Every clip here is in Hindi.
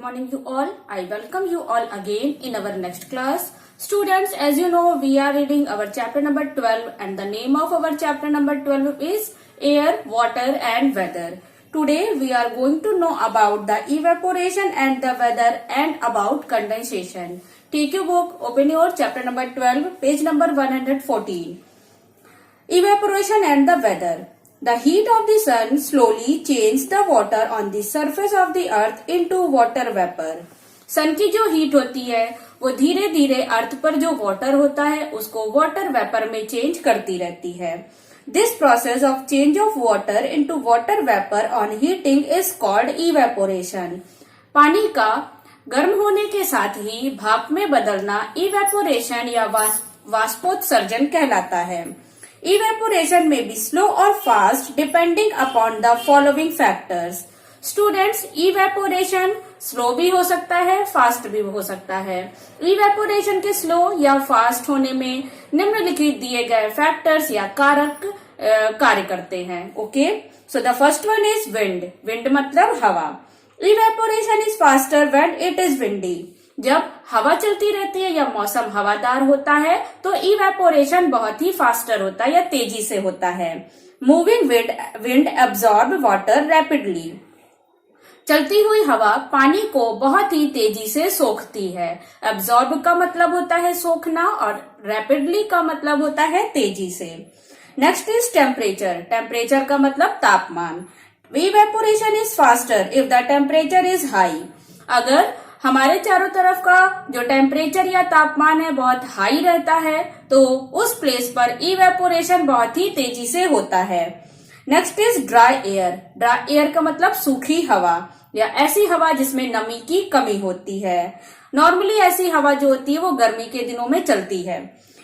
morning you all. I welcome you all again in our next class. Students, as you know, we are reading our chapter number 12 and the name of our chapter number 12 is Air, Water and Weather. Today we are going to know about the evaporation and the weather and about condensation. Take your book, open your chapter number 12, page number 114. Evaporation and the weather. The heat of the sun slowly changes the water on the surface of the earth into water vapor. सन की जो हीट होती है वो धीरे धीरे अर्थ पर जो वाटर होता है उसको वाटर वेपर में चेंज करती रहती है. This process of change of water into water vapour on heating is called evaporation. पानी का गर्म होने के साथ ही भाप में बदलना इवेपोरेशन या वाष्पोत्सर्जन कहलाता है. Evaporation may be slow or fast depending upon the following factors. Students, evaporation slow भी हो सकता है, fast भी हो सकता है. Evaporation के slow या fast होने में निम्नलिखित दिए गए factors या कारक कार्य करते हैं. Okay? So the first one is wind. Wind मतलब हवा. Evaporation is faster when it is windy. जब हवा चलती रहती है या मौसम हवादार होता है तो इवेपोरेशन बहुत ही फास्टर होता है या तेजी से होता है. Moving wind absorb water rapidly. चलती हुई हवा पानी को बहुत ही तेजी से सोखती है. एब्जॉर्ब का मतलब होता है सोखना और रैपिडली का मतलब होता है तेजी से. Next is temperature. टेम्परेचर का मतलब तापमान. Evaporation is faster if the temperature is high. अगर हमारे चारों तरफ का जो टेम्परेचर या तापमान है बहुत हाई रहता है तो उस प्लेस पर इवेपोरेशन बहुत ही तेजी से होता है. Next is dry air. Dry air का मतलब सूखी हवा या ऐसी हवा जिसमें नमी की कमी होती है. नॉर्मली ऐसी हवा जो होती है वो गर्मी के दिनों में चलती है.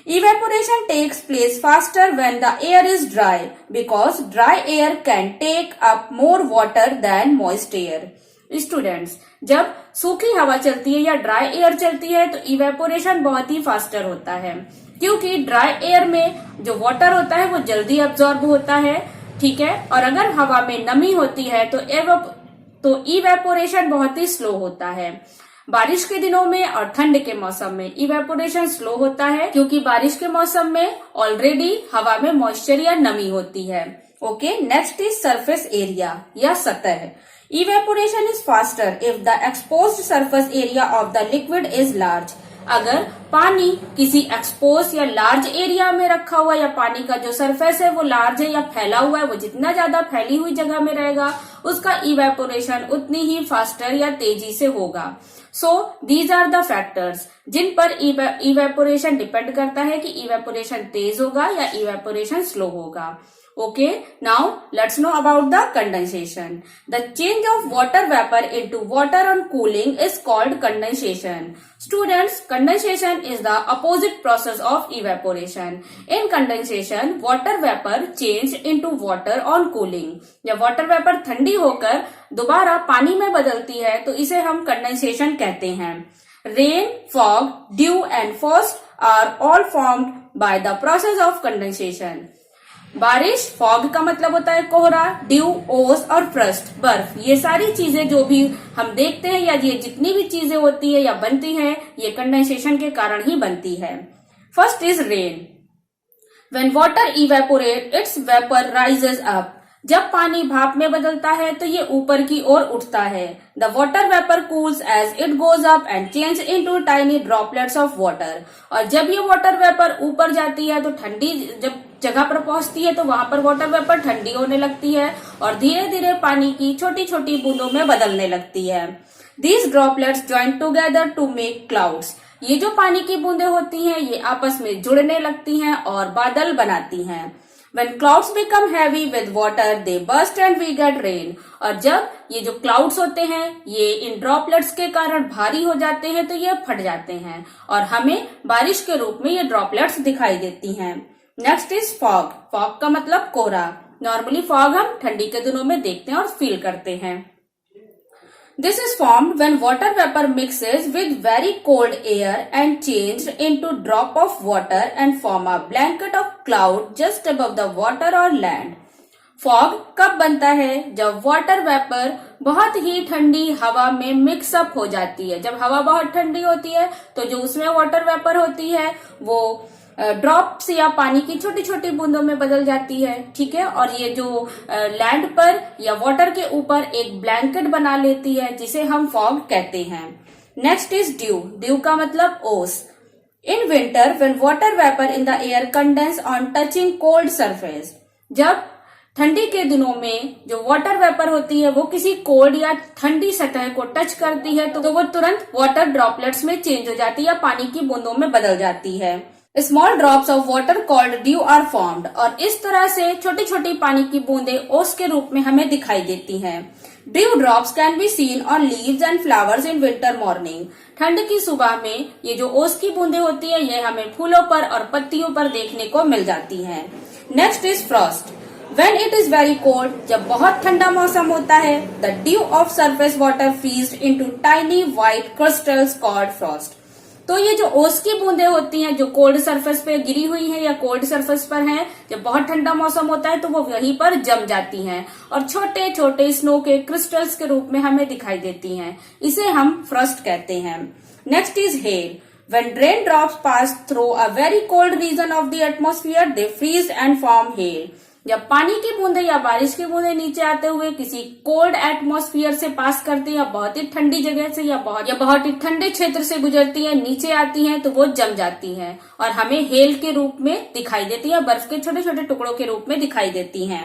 Evaporation takes place faster when the air is dry because dry air can take up more water than moist air. Students, जब सूखी हवा चलती है या ड्राई एयर चलती है तो इवेपोरेशन बहुत ही फास्टर होता है क्योंकि ड्राई एयर में जो वाटर होता है वो जल्दी अब्जॉर्ब होता है. ठीक है. और अगर हवा में नमी होती है तो इवेपोरेशन बहुत ही स्लो होता है. बारिश के दिनों में और ठंड के मौसम में इवेपोरेशन स्लो होता है क्योंकि बारिश के मौसम में ऑलरेडी हवा में मॉइस्चर या नमी होती है. Okay. Next is surface area या सतह. Evaporation is faster if the exposed surface area of the liquid is large. अगर पानी किसी एक्सपोज या लार्ज एरिया में रखा हुआ या पानी का जो सरफेस है वो लार्ज है या फैला हुआ है, वो जितना ज्यादा फैली हुई जगह में रहेगा उसका इवेपोरेशन उतनी ही फास्टर या तेजी से होगा. So these are the factors जिन पर इवेपोरेशन डिपेंड करता है कि इवेपोरेशन तेज होगा या इवेपोरेशन स्लो होगा. Okay, now let's know about the condensation. The change of water vapor into water on cooling is called condensation. Students, condensation is the opposite process of evaporation. In condensation, water vapor change into water on cooling. जब water vapor ठंडी होकर दोबारा पानी में बदलती है तो इसे हम condensation कहते हैं. Rain, fog, dew and frost are all formed by the process of condensation. बारिश, फॉग का मतलब होता है कोहरा, ड्यू, ओस और फ्रस्ट बर्फ. ये सारी चीजें जो भी हम देखते हैं या ये जितनी भी चीजें होती है या बनती हैं ये कंडेंसेशन के कारण ही बनती है. First is rain. When water evaporate it's vapour rises up. जब पानी भाप में बदलता है तो ये ऊपर की ओर उठता है. The water vapour cools as it goes up and change into tiny droplets of water. और जब ये वाटर वेपर ऊपर जाती है तो ठंडी जब जगह पर पहुंचती है तो वहां पर वाटर वेपर ठंडी होने लगती है और धीरे धीरे पानी की छोटी छोटी बूंदों में बदलने लगती है. These droplets join together to make clouds. ये जो पानी की बूंदें होती हैं ये आपस में जुड़ने लगती हैं और बादल बनाती हैं. When clouds become heavy with water, they burst and we get rain. और जब ये जो क्लाउड्स होते हैं ये इन ड्रॉपलेट्स के कारण भारी हो जाते हैं तो ये फट जाते हैं और हमें बारिश के रूप में ये ड्रॉपलेट्स दिखाई देती हैं. Next is fog. फॉग का मतलब कोहरा. नॉर्मली फॉग हम ठंडी के दिनों में देखते हैं और फील करते हैं. This is formed when water vapor mixes with very cold air and changed into drop of water and form a blanket of cloud just above the water or land. Fog कब बनता है? जब वाटर वेपर बहुत ही ठंडी हवा में मिक्सअप हो जाती है। जब हवा बहुत ठंडी होती है तो जो उसमें वाटर वेपर होती है वो ड्रॉप्स या पानी की छोटी छोटी बूंदों में बदल जाती है। ठीक है, और ये जो लैंड पर या वाटर के ऊपर एक ब्लैंकेट बना लेती है जिसे हम फॉग कहते हैं। Next is due. ड्यू का मतलब ओस। In winter when water vapour in the air condense on touching cold surface. जब ठंडी के दिनों में जो वाटर वेपर होती है वो किसी कोल्ड या ठंडी सतह को टच करती है तो वो तुरंत वाटर ड्रॉपलेट्स में चेंज हो जाती है या पानी की बूंदों में बदल जाती है। Small drops of water called dew are formed. और इस तरह से छोटी छोटी पानी की बूंदें ओस के रूप में हमें दिखाई देती हैं। Due drops can be seen on leaves and flowers in winter morning. ठंड की सुबह में ये जो ओस की बूंदें होती है ये हमें फूलों पर और पत्तियों पर देखने को मिल जाती हैं। Next is Frost. When it is very cold, जब बहुत ठंडा मौसम होता है, the dew of surface water freezed into tiny white crystals called frost। तो ये जो ओस की बूंदें होती हैं जो कोल्ड सरफेस पे गिरी हुई हैं या कोल्ड सरफेस पर हैं, जब बहुत ठंडा मौसम होता है तो वो वहीं पर जम जाती हैं और छोटे छोटे स्नो के क्रिस्टल्स के रूप में हमें दिखाई देती हैं। इसे हम फ्रॉस्ट कहते हैं। Next is hello. When raindrops pass through a very cold region of the atmosphere, they freeze and form hail। जब पानी की बूंदें या बारिश की बूंदें नीचे आते हुए किसी कोल्ड एटमॉस्फेयर से पास करती है या बहुत ही ठंडी जगह से या बहुत ही ठंडे क्षेत्र से गुजरती है, नीचे आती हैं तो वो जम जाती हैं और हमें हेल के रूप में दिखाई देती है, बर्फ के छोटे छोटे टुकड़ों के रूप में दिखाई देती हैं।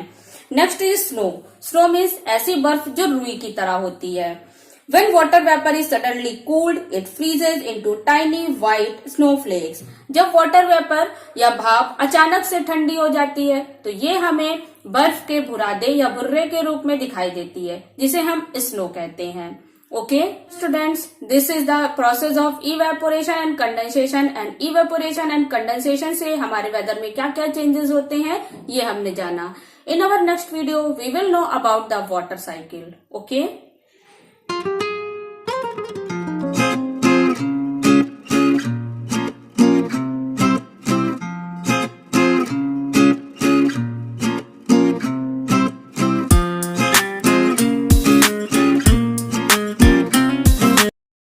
Next is snow. Snow means ऐसी बर्फ जो रुई की तरह होती है। When water vapor is suddenly cooled, it freezes into tiny white snowflakes। जब वाटर वेपर या भाप अचानक से ठंडी हो जाती है तो ये हमें बर्फ के बुरादे या भुर्रे के रूप में दिखाई देती है जिसे हम स्नो कहते हैं। Okay students, this is the process of evaporation and condensation. And evaporation and condensation से हमारे वेदर में क्या क्या चेंजेस होते हैं ये हमने जाना। In our next video we will know about the water cycle. Okay.